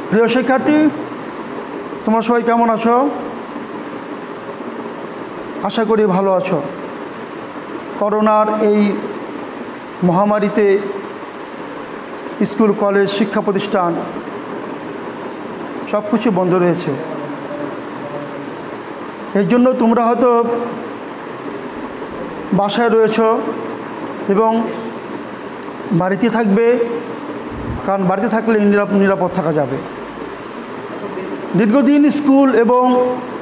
প্রিয় শিক্ষার্থী, তোমরা সবাই কেমন আছো? আশা করি ভালো আছো। করোনার এই মহামারীতে স্কুল, কলেজ, শিক্ষা প্রতিষ্ঠান সব কিছু বন্ধ রয়েছে। এর জন্য তোমরা হয়তো বাসায় রয়েছো এবং বাড়িতে থাকবে, কারণ বাড়িতে থাকলে নিরাপদ থাকা যাবে। দীর্ঘদিন স্কুল এবং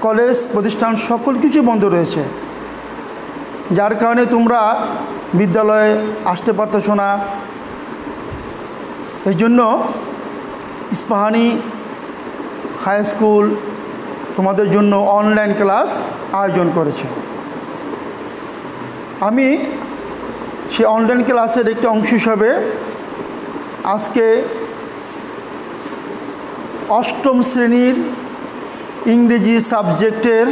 কলেজ প্রতিষ্ঠান সকল কিছু বন্ধ রয়েছে, যার কারণে তোমরা বিদ্যালয়ে আসতে পারতেছো না। এই জন্য ইস্পাহানি হাই স্কুল তোমাদের জন্য অনলাইন ক্লাস আয়োজন করেছে। আমি সেই অনলাইন ক্লাসের একটি অংশ হিসাবে আজকে অষ্টম শ্রেণীর ইংরেজি সাবজেক্টের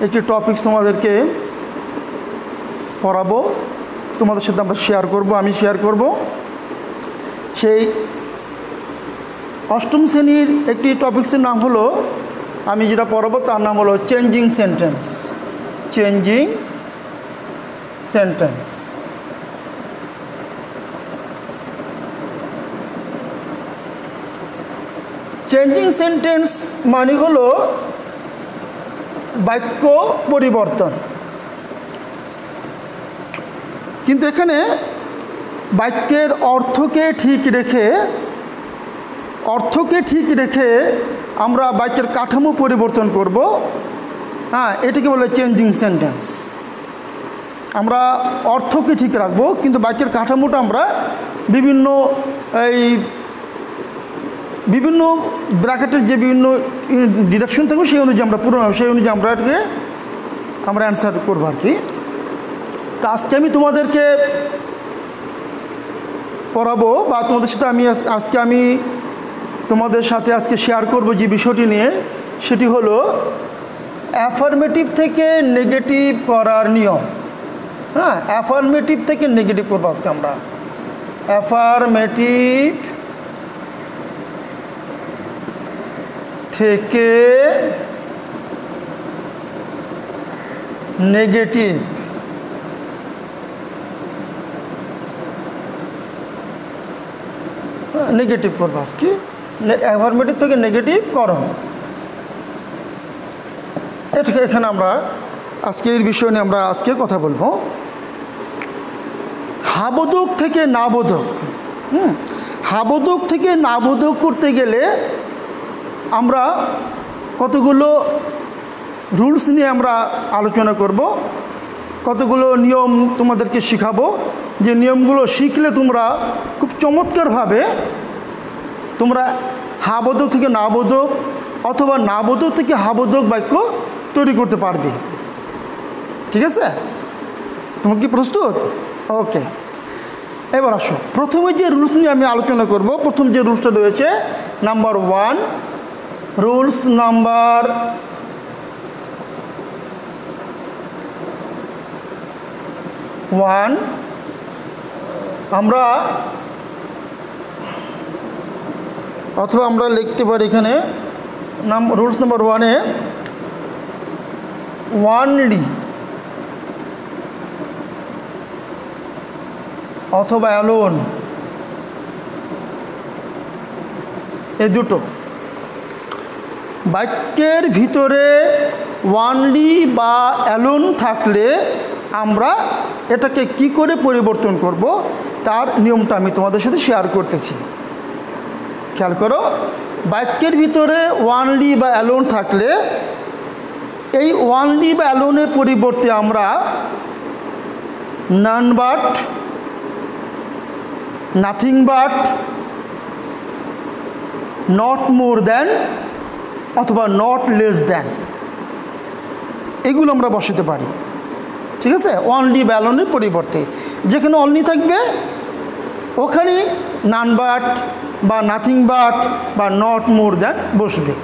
একটি টপিকস তোমাদেরকে পড়াবো, তোমাদের সাথে আমরা আমি শেয়ার করব। সেই অষ্টম শ্রেণীর একটি টপিক্সের নাম হলো, আমি যেটা পড়াবো তার নাম হলো changing sentence. Changing sentence. Changing sentence মানে হলো বাক্য পরিবর্তন। কিন্তু এখানে বাক্যের অর্থকে ঠিক রেখে আমরা বাক্যের কাঠামো পরিবর্তন করব। এটাকে বলে চেঞ্জিং সেন্টেন্স। আমরা অর্থকে ঠিক রাখবো, কিন্তু বাক্যের কাঠামোটা আমরা বিভিন্ন ব্র্যাকেটের যে বিভিন্ন ডিরেকশন থাকবে সেই অনুযায়ী আমরা এটাকে অ্যান্সার করবো আর কি। তো আজকে আমি তোমাদেরকে পড়াবো, বা তোমাদের সাথে আমি তোমাদের সাথে আজকে শেয়ার করব যে বিষয়টি নিয়ে, সেটি হলো অ্যাফার্মেটিভ থেকে নেগেটিভ করার নিয়ম। অ্যাফার্মেটিভ থেকে নেগেটিভ করবো আজকে আমরা। অ্যাফার্মেটিভ থেকে নেগেটিভ। নেগেটিভ করবো আজকে। অ্যাফার্মেটিভ থেকে নেগেটিভ করো, এখানে আমরা আজকে এই বিষয় নিয়ে আমরা আজকে কথা বলবো। হাবোধক থেকে নাবোধক। হাবোধক থেকে নাবোধক করতে গেলে আমরা কতগুলো রুলস নিয়ে আমরা আলোচনা করব, কতগুলো নিয়ম তোমাদেরকে শেখাবো, যে নিয়মগুলো শিখলে তোমরা খুব চমৎকারভাবে তোমরা হাবোধক থেকে নাবোধক অথবা নাবোধক থেকে হাবোধক বাক্য তৈরি করতে পারবে। ঠিক আছে? তোমরা কি প্রস্তুত? ওকে, এবার আসো। প্রথমে যে রুলস নিয়ে আমি আলোচনা করব, প্রথম যে রুলসটা রয়েছে নাম্বার 1, রুলস নাম্বার 1 আমরা লিখতে পারি এখানে রুলস নাম্বার 1-এ ওয়ানলি অথবা অ্যালোন, এই দুটো বাক্যের ভিতরে ওয়ানলি বা অ্যালোন থাকলে আমরা এটাকে কি করে পরিবর্তন করব তার নিয়মটা আমি তোমাদের সাথে শেয়ার করতেছি। খেয়াল করো, বাক্যের ভিতরে ওয়ানলি বা অ্যালোন থাকলে এই ওয়ানলি বা অ্যালোনের পরিবর্তে আমরা none but, nothing but, not more than অথবা নট লেস দ্যান এগুলো আমরা বসাতে পারি। ঠিক আছে? অনলি বা অ্যালোনের পরিবর্তে যেখানে অনলি থাকবে ওখানে নান বাট বা নাথিং বাট বা নট মোর দ্যান বসবে।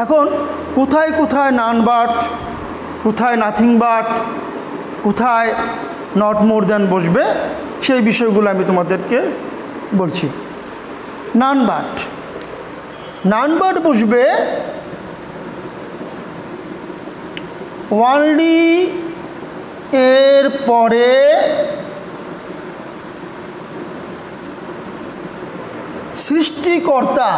এখন কোথায় কোথায় নান বাট, কোথায় নাথিং বাট, কোথায় নট মোর দ্যান বসবে সেই বিষয়গুলো আমি তোমাদেরকে বলছি। নান বাট। নান বাট বসবে ওয়ানলি এর পরে সৃষ্টিকর্তা,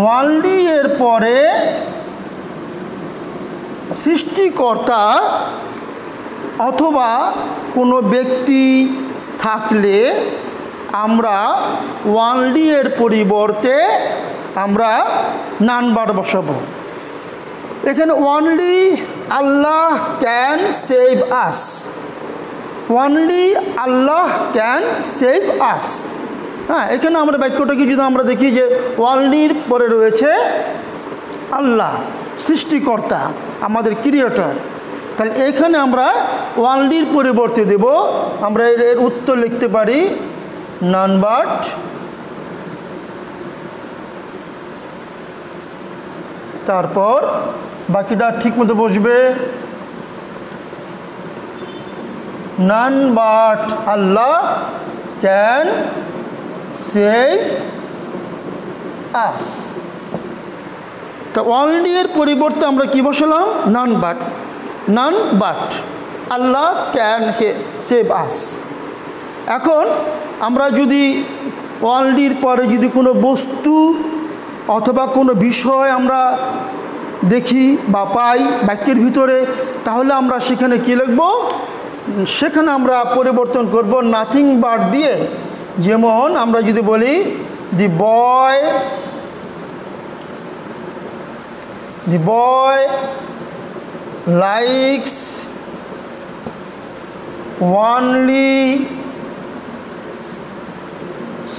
ওয়ানলি এর পরে সৃষ্টিকর্তা অথবা কোনো ব্যক্তি থাকলে আমরা ওয়ানলি এর পরিবর্তে আমরা নান বাট বসাবো। এখানে only Allah can save us, only Allah can save us. হ্যাঁ, এখানে আমরা বাক্যটাকে যদি আমরা দেখি যে ওয়ানলির পরে রয়েছে আল্লাহ, সৃষ্টিকর্তা, আমাদের ক্রিয়েটর, তাহলে এখানে আমরা ওয়ানলির পরিবর্তে দেব, আমরা এর উত্তর লিখতে পারি নান বাট তারপর বাকিটা ঠিক মতো বসবে none but Allah can save us. তা ওয়ানলি এর পরিবর্তে আমরা কি বসালাম? None but, none but Allah can save us. এখন আমরা যদি ওয়ানলির পরে যদি কোনো বস্তু অথবা কোনো বিষয় আমরা দেখি বা পাই বাক্যের ভিতরে, তাহলে আমরা সেখানে কী লিখব? সেখানে আমরা পরিবর্তন করব নাথিং বাট দিয়ে। যেমন আমরা যদি বলি দি বয় লাইকস ওয়ানলি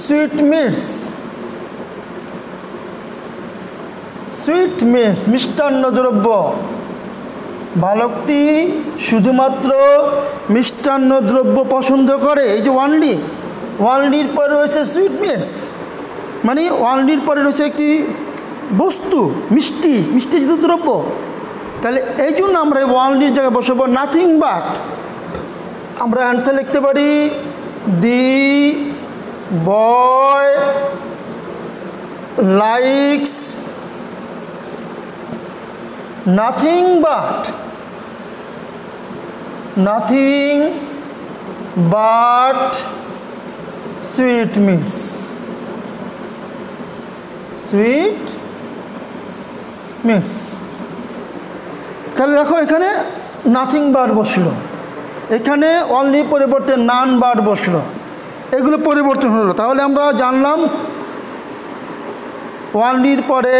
সুইটমিটস, সুইটমিটস মিষ্টান্ন দ্রব্য, বালকটি শুধুমাত্র মিষ্টান্ন দ্রব্য পছন্দ করে। এই যে ওয়ানলি, ওয়ানলির পরে রয়েছে সুইটমিটস, মানে ওয়ানলির পরে রয়েছে একটি বস্তু, মিষ্টি, মিষ্টিজাত দ্রব্য। তাহলে এই জন্য আমরা ওয়ানলির জায়গায় বসাবো নাথিং বাট। আমরা অ্যান্সার লিখতে পারি the boy likes nothing but, nothing but sweetmeats, sweetmeats. তাহলে দেখো এখানে নাথিং বাট বসলো, এখানে অনলি পরিবর্তে নান বাট বসলো, এগুলো পরিবর্তন হলো। তাহলে আমরা জানলাম ওয়ানলির পরে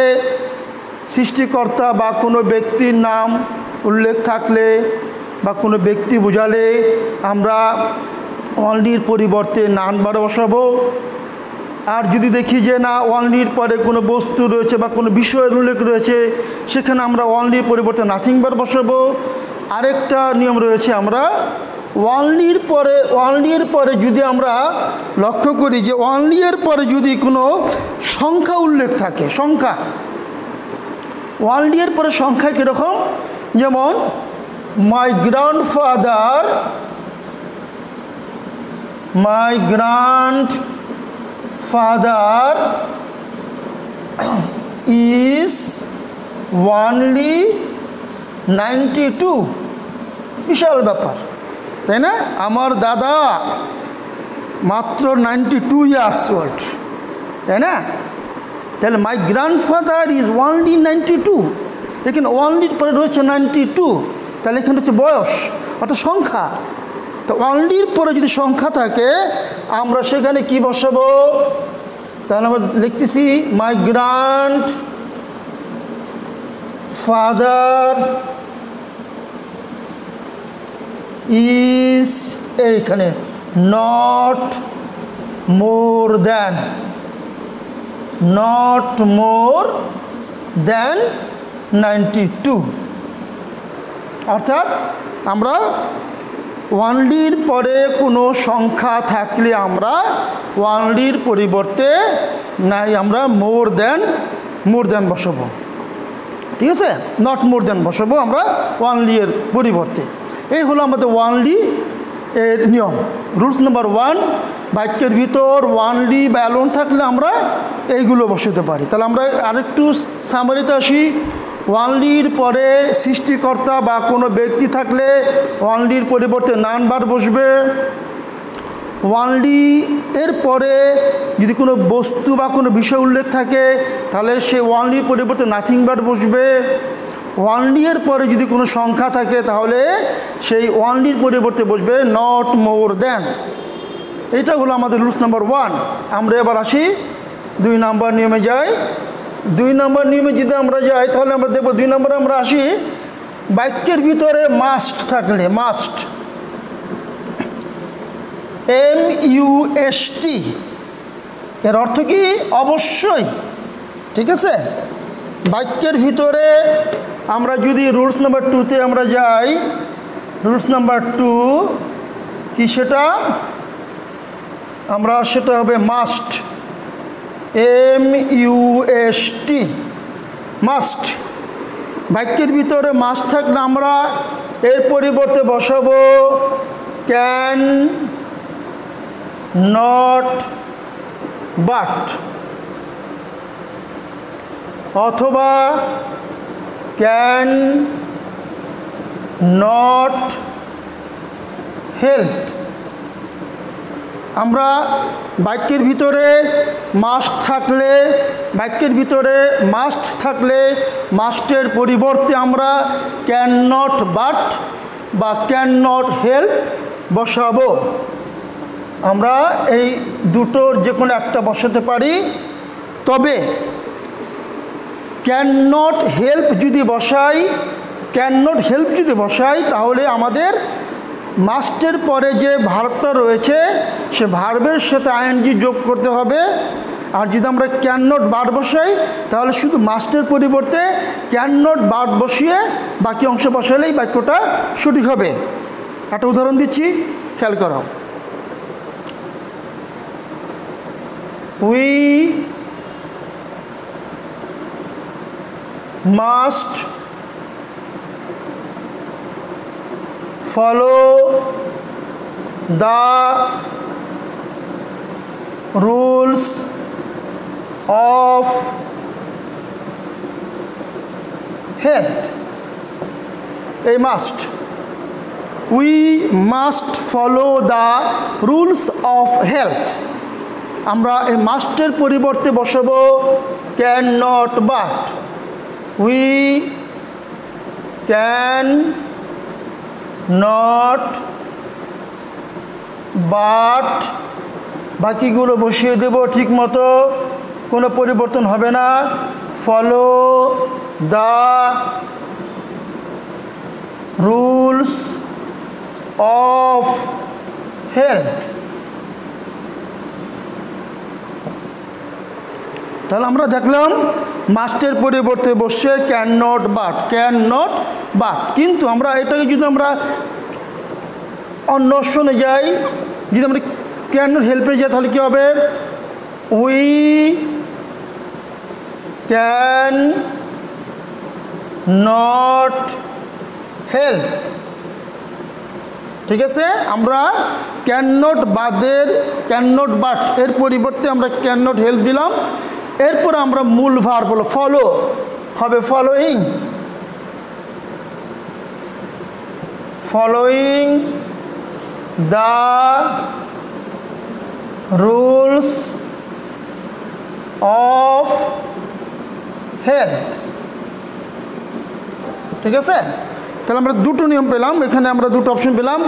সৃষ্টিকর্তা বা কোনো ব্যক্তির নাম উল্লেখ থাকলে বা কোনো ব্যক্তি বোঝালে আমরা ওয়ানলির পরিবর্তে নান বাট বসাবো। আর যদি দেখি যে না ওয়ানলির পরে কোনো বস্তু রয়েছে বা কোনো বিষয়ের উল্লেখ রয়েছে, সেখানে আমরা ওয়ানলির পরিবর্তে নাথিং বাট বসাবো। আরেকটা নিয়ম রয়েছে, আমরা ওয়ানলির পরে যদি আমরা লক্ষ্য করি যে ওয়ানলির পরে যদি কোনো সংখ্যা উল্লেখ থাকে, সংখ্যা, ওয়ানলির পরে সংখ্যা কীরকম? যেমন মাই গ্র্যান্ডফাদার ইজ ওয়ানলি 92, বিশাল ব্যাপার, তাই না? আমার দাদা মাত্র 92 ইয়ার্স ওল্ড, তাই না? তাহলে মাই গ্র্যান্ডফাদার ইজ ওনলি 92, এখানে ওনলির পরে রয়েছে 92, তাহলে এখানে হচ্ছে বয়স অর্থাৎ সংখ্যা। তো ওনলির পরে যদি সংখ্যা থাকে আমরা সেখানে কি বসাবো? তাহলে আমরা লিখতেছি মাই গ্র্যান্ডফাদার ইজ, এইখানে নট মোর দ্যান 92, অর্থাৎ আমরা ওয়ানলির পরে কোনো সংখ্যা থাকলে আমরা ওয়ানলির পরিবর্তে নাই আমরা মোর দ্যান বসাবো, ঠিক আছে? নট মোর দ্যান বসাবো আমরা ওয়ানলি এর পরিবর্তে। এই হলো আমাদের ওয়ানলি এর নিয়ম। রুলস নাম্বার 1, বাক্যের ভিতর ওয়ানলি বা অ্যালোন থাকলে আমরা এইগুলো বসাতে পারি। তাহলে আমরা আরেকটু সামারিতে আসি। ওয়ানলির পরে সৃষ্টিকর্তা বা কোনো ব্যক্তি থাকলে ওয়ানলির পরিবর্তে নান ভার্ব বসবে। ওয়ানলি এর পরে যদি কোনো বস্তু বা কোনো বিষয় উল্লেখ থাকে তাহলে সে ওয়ানলির পরিবর্তে নাথিং ভার্ব বসবে। ওয়ানলি এর পরে যদি কোনো সংখ্যা থাকে তাহলে সেই ওয়ানলির পরিবর্তে বসবে নট মোর দ্যান। এটা হলো আমাদের রুলস নাম্বার 1। আমরা এবার আসি 2 নম্বর নিয়মে যাই। 2 নম্বর নিয়মে যদি আমরা যাই তাহলে আমরা দেখব 2 নম্বরে আমরা আসি বাক্যের ভিতরে মাস্ট থাকলে, মাস্ট MUST এর অর্থ কি? অবশ্যই। ঠিক আছে, বাক্যের ভিতরে আমরা যদি রুলস নাম্বার 2তে আমরা যাই, রুলস নাম্বার 2 কি সেটা? আমরা সেটা হবে মাস্ট, MUST, মাস্ট। বাক্যের ভিতরে মাস্ট থাকলে আমরা এর পরিবর্তে বসাবো ক্যান নট বাট, অথবা ক্যান নট হেল্প। আমরা বাক্যের ভিতরে মাস্ট থাকলে, বাক্যের ভিতরে মাস্ট থাকলে মাস্টের পরিবর্তে আমরা ক্যান নট বাট বা ক্যান নট হেল্প বসাবো। আমরা এই দুটোর যে কোনো একটা বসাতে পারি। তবে ক্যান নট হেল্প যদি বসাই, ক্যান নট হেল্প যদি বসাই তাহলে আমাদের মাস্টের পরে যে ভার্বটা রয়েছে সে ভার্বের সাথে আইএনজি যোগ করতে হবে। আর যদি আমরা ক্যান নট বাট বসাই তাহলে শুধু মাস্টের পরিবর্তে ক্যান নট বাট বসিয়ে বাকি অংশ বসালেই বাক্যটা সঠিক হবে। একটা উদাহরণ দিচ্ছি, খেয়াল করো। We must follow the rules of health. A must. We must follow the rules of health. আমরা এই মাস্টের পরিবর্তে বসাবো can not but. We can not but, বাকিগুলো বসিয়ে দেব ঠিক মতো, কোনো পরিবর্তন হবে না। Follow the rules of health. তাহলে আমরা দেখলাম মাস্টের পরিবর্তে বসে can not but, can not but. কিন্তু আমরা এটাকে যদি আমরা অন্য অপশনে যাই, যদি আমরা ক্যান নট হেল্পে যাই তাহলে কী হবে? We can not help. ঠিক আছে, আমরা ক্যান নট বাদের, ক্যান নট বাট এর পরিবর্তে আমরা ক্যান নট হেল্প দিলাম। এরপর আমরা মূল ভার্ব হলো ফলো, হবে following, following the rules of health. ঠিক আছে, তাহলে আমরা দুটো নিয়ম পেলাম, এখানে আমরা দুটো অপশন পেলাম,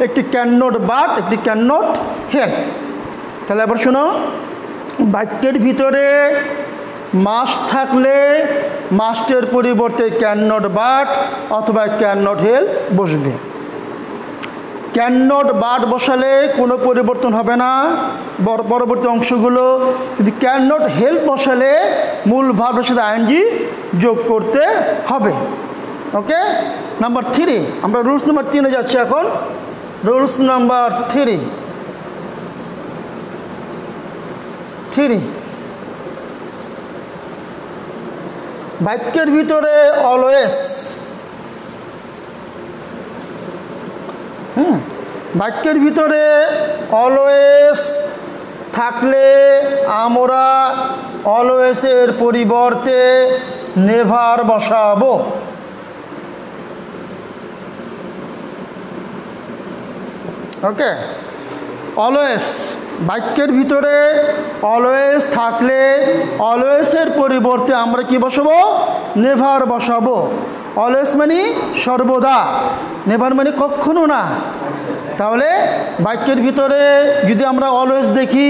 একটি ক্যান নট বাট, একটি ক্যান নট হেল্প। তাহলে এবার শোনো, বাক্যের ভিতরে মাস্ট থাকলে মাস্টের পরিবর্তে ক্যান নট বাট অথবা ক্যান নট হেল্প বসবে। ক্যান নট বাট বসালে কোনো পরিবর্তন হবে না পরবর্তী অংশগুলো। কিন্তু ক্যান নট হেল্প বসালে মূল ভার্বের সাথে আইএনজি যোগ করতে হবে। ওকে, নাম্বার 3, আমরা রুলস নাম্বার 3-এ যাচ্ছি এখন। রুলস নাম্বার 3, বাক্যের ভিতরে অলওয়েজ, বাক্যের ভিতরে অলওয়েজ থাকলে আমরা অলওয়েজের পরিবর্তে নেভার বসাবো। ওকে, অলওয়েজ বাক্যের ভিতরে অলওয়েজ থাকলে অলওয়েজের পরিবর্তে আমরা কি বসাবো? নেভার বসাবো। অলওয়েজ মানে সর্বদা, নেভার মানে কখনো না। তাহলে বাক্যের ভিতরে যদি আমরা অলওয়েজ দেখি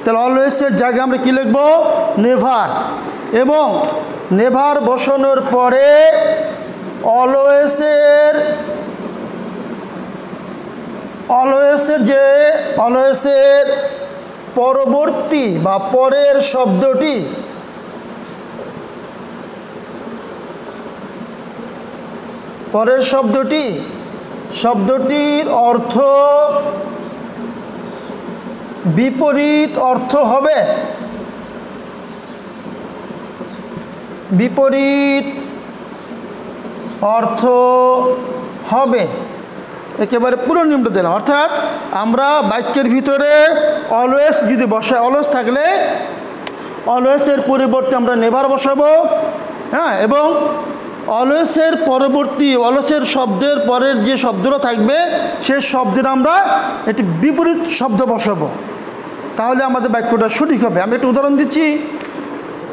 তাহলে অলওয়েজের জায়গায় আমরা কী লিখব? নেভার। এবং নেভার বসানোর পরে অলওয়েজের পরবর্তী বা পরের শব্দটির অর্থ বিপরীত অর্থ হবে। একেবারে পুরো নিয়মটা দিলাম। অর্থাৎ আমরা বাক্যের ভিতরে অলওয়েজ যদি বসাই, অলওয়েজ থাকলে অলওয়েজের পরিবর্তে আমরা নেভার বসাবো। হ্যাঁ, এবং অলওয়েজের পরবর্তী অলওয়েজের শব্দের পরের যে শব্দটা থাকবে সেই শব্দের আমরা একটি বিপরীত শব্দ বসাবো, তাহলে আমাদের বাক্যটা সঠিক হবে। আমি একটু উদাহরণ দিচ্ছি,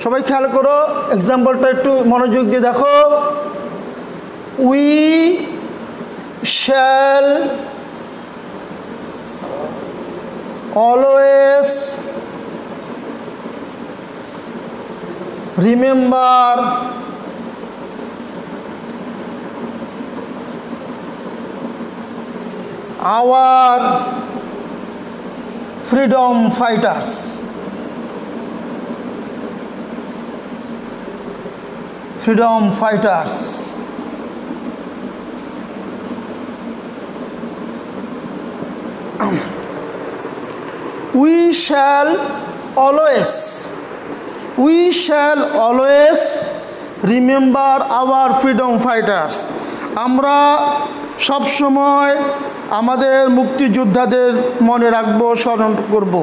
সবাই খেয়াল করো, এক্সাম্পলটা একটু মনোযোগ দিয়ে দেখো। We shall always remember our freedom fighters. We shall always remember our freedom fighters. আমরা সব সময় আমাদের মুক্তিযোদ্ধাদের মনে রাখবো, স্মরণ করব।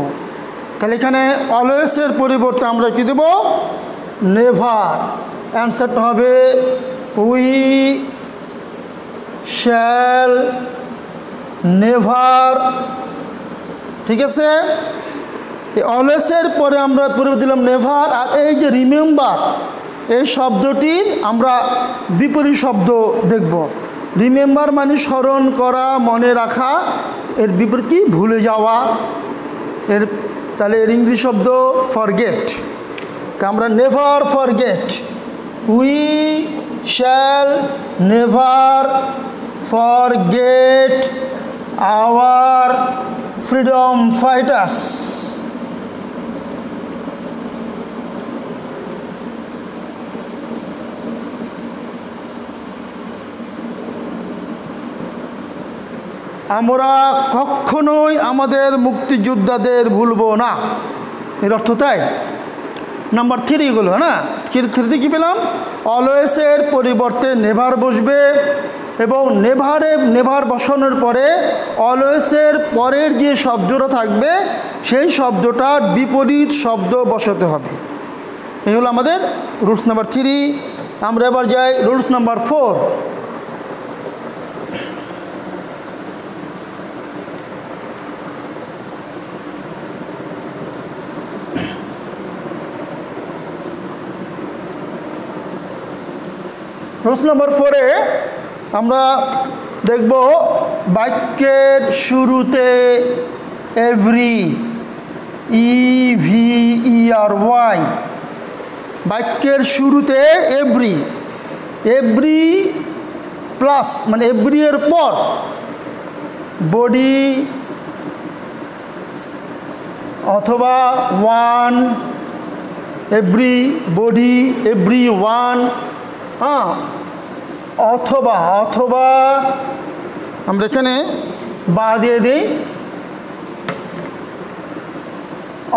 তাহলে এখানে অলওয়েজের পরিবর্তে আমরা কি দেব? নেভার। অ্যান্সারটা হবে উই শ্যাল নেভার। ঠিক আছে, এই অলওয়েজের পরে আমরা পরিবর্তে দিলাম নেভার। আর এই যে রিমেম্বার, এই শব্দটির আমরা বিপরীত শব্দ দেখব। রিমেম্বার মানে স্মরণ করা, মনে রাখা। এর বিপরীত কি? ভুলে যাওয়া। তাহলে এর ইংরেজি শব্দ ফরগেট। তা আমরা never forget, we shall never forget our freedom fighters. আমরা কখনোই আমাদের মুক্তিযোদ্ধাদের ভুলব না, এর অর্থ তাই। নাম্বার 3 এগুলো না, 3তে কী পেলাম? অলওয়েজের পরিবর্তে নেভার বসবে এবং নেভার বসানোর পরে অলওয়েজের পরের যে শব্দটা থাকবে সেই শব্দটার বিপরীত শব্দ বসাতে হবে। এই হলো আমাদের রুলস নাম্বার 3। আমরা এবার যাই রুলস নাম্বার 4। রুলস নাম্বার 4-এ আমরা দেখব বাক্যের শুরুতে এভরি, EVERY, বাক্যের শুরুতে এভরি প্লাস মানে এভরি এর পর বডি অথবা one, every body, every one, অথবা আমরা এখানে বা দিয়ে দিই,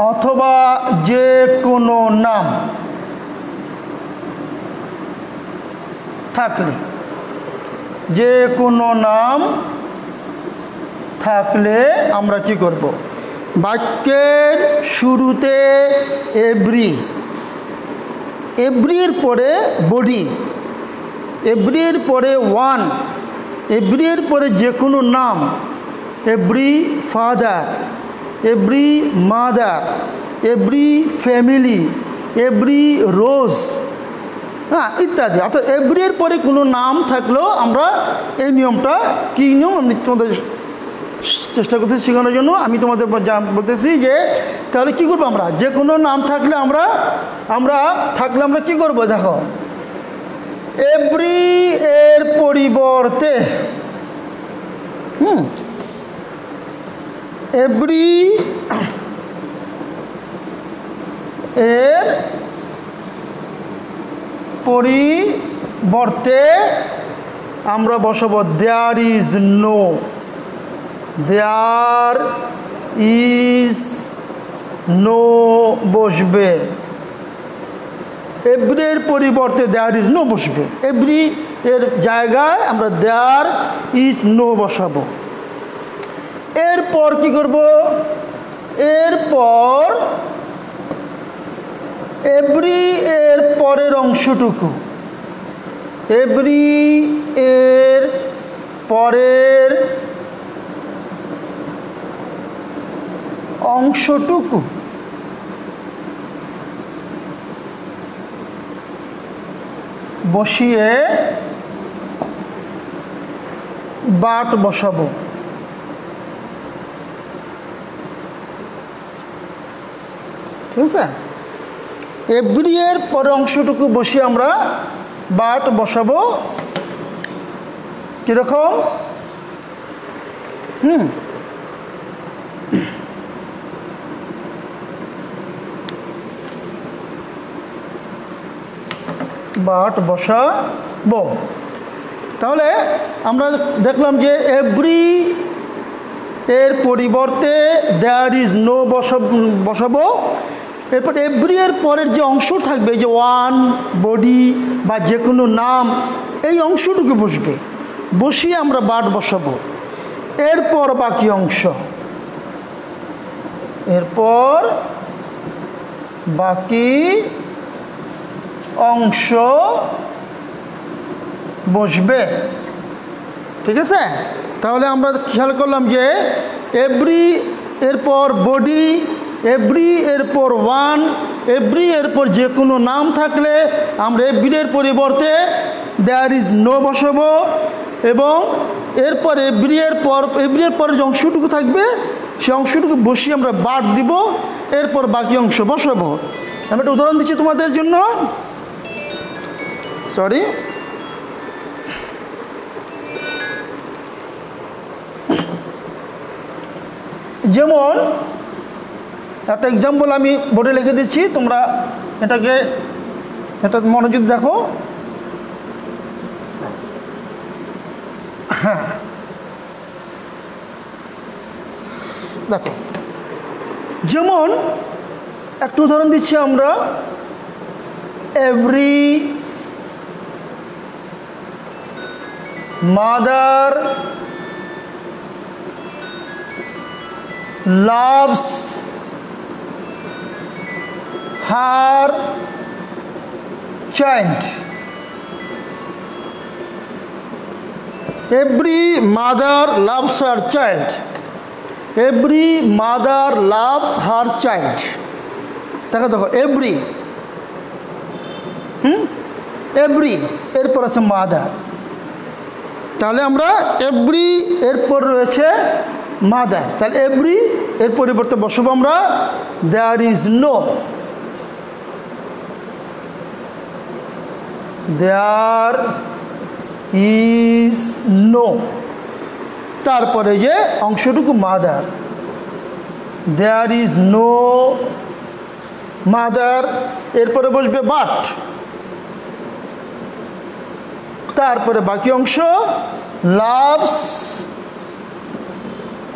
অথবা যে কোনো নাম থাকলে, যে কোনো নাম থাকলে আমরা কি করব? বাক্যের শুরুতে এভরির পরে বডি, এভরির পরে ওয়ান, এভরির পরে যে কোনো নাম, every father, every mother, every family, every rose, হ্যাঁ ইত্যাদি। অর্থাৎ এভরির পরে কোনো নাম থাকলেও আমরা এই নিয়মটা কী নিয়ম আমি তোমাদের চেষ্টা করতেছি শেখানোর জন্য। আমি তোমাদের বলতেছি যে তাহলে কী করবো, আমরা যে কোনো নাম থাকলে আমরা কী করবো? দেখো, এভরি এর পরিবর্তে এভরি এর পরিবর্তে আমরা বসাবো there is no, there is no বসবে। এভরি এর পরিবর্তে দেয়ার ইজ নো বসবে, এভরি এর জায়গায় আমরা দেয়ার ইজ নো বসাবো। এরপর কি করব? এরপর এভরি এর পরের অংশটুকু, এভরি এর পরের অংশটুকু বসিয়ে বাট বসাবো। ঠিক আছে? এভরি এর পরে অংশটুকু বসিয়ে আমরা বাট বসাবো। কীরকম? বাট বসাবো। তাহলে আমরা দেখলাম যে এভরি এর পরিবর্তে দেয়ার ইজ নো বসাবো। এরপর এভরি এর পরের যে অংশ থাকবে, যে ওয়ান, বডি বা যে কোনো নাম, এই অংশটুকু বসবে, বসিয়ে আমরা বাট বসাবো। এরপর বাকি অংশ, এরপর বাকি অংশ বসবে। ঠিক আছে? তাহলে আমরা খেয়াল করলাম যে এভরি এরপর বডি, এভরি এরপর ওয়ান, এভরি এরপর যে কোনো নাম থাকলে আমরা এভরি এর পরিবর্তে দেয়ার ইজ নো বসাবো, এবং এরপর এভরি এর পরে যে অংশটুকু থাকবে সেই অংশটুকু বসিয়ে আমরা বাট দিব, এরপর বাকি অংশ বসাবো। আমি একটা উদাহরণ দিচ্ছি তোমাদের জন্য। সরি, যেমন একটা এক্সাম্পল আমি বোর্ডে লিখে দিচ্ছি, তোমরা এটা মনোযোগ দেখো। হ্যাঁ, দেখো, যেমন একটা উদাহরণ দিচ্ছি আমরা, every mother loves her child. Every mother loves her child. Every mother loves her child. দেখো এভরি, এভরি এরপর আছে মাদার। তাহলে আমরা এভরি এরপর রয়েছে মাদার, তাহলে এভরি এর পরিবর্তে বসাবো আমরা there is no, there is no. তারপরে যে অংশটুকু mother, there is no mother, এরপরে বসবে বাট, তারপরে বাকি অংশ লাভস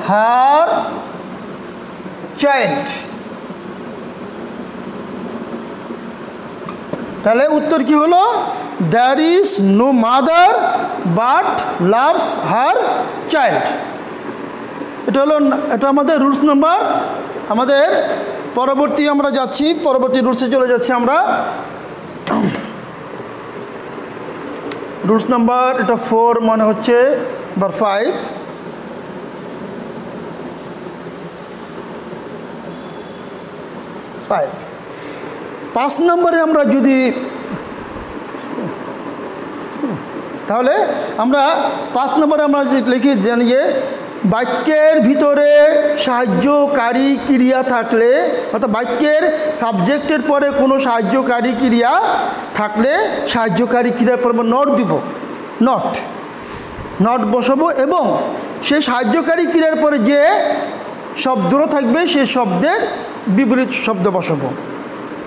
হার চাইল্ড। তাহলে উত্তর কি হলো? There is no mother but loves her child. এটা আমাদের রুলস নাম্বার। আমাদের পরবর্তী আমরা যাচ্ছি, পরবর্তী রুলসে চলে যাচ্ছি আমরা। রুলস নাম্বার এটা 4 মনে হচ্ছে, বা 5। 5 নম্বরে আমরা যদি, তাহলে আমরা 5 নম্বরে আমরা যদি লিখি জানি যে বাক্যের ভিতরে সাহায্যকারী ক্রিয়া থাকলে, অর্থাৎ বাক্যের সাবজেক্টের পরে কোনো সাহায্যকারী ক্রিয়া থাকলে সাহায্যকারী ক্রিয়ার পর নট দিব, নট বসাবো, এবং সেই সাহায্যকারী ক্রিয়ার পরে যে শব্দটা থাকবে সেই শব্দের বিপরীত শব্দ বসাবো।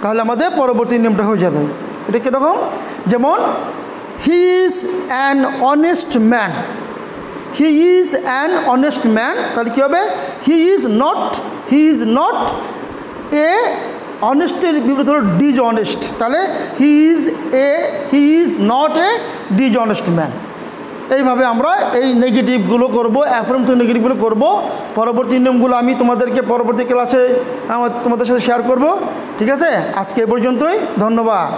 তাহলে আমাদের পরবর্তী নিয়মটা হয়ে যাবে। এটা কীরকম? যেমন he is an honest man, he is an honest man, তাহলে কী হবে? হি ইজ নট এ অনেস্টের বিপরীত হলো ডিসঅনেস্ট, তাহলে he is not a dishonest man. এইভাবে আমরা এই নেগেটিভগুলো করব, অ্যাফার্মেটিভ নেগেটিভগুলো করব। পরবর্তী নিয়মগুলো আমি তোমাদেরকে পরবর্তী ক্লাসে তোমাদের সাথে শেয়ার করব। ঠিক আছে, আজকে এ পর্যন্তই, ধন্যবাদ।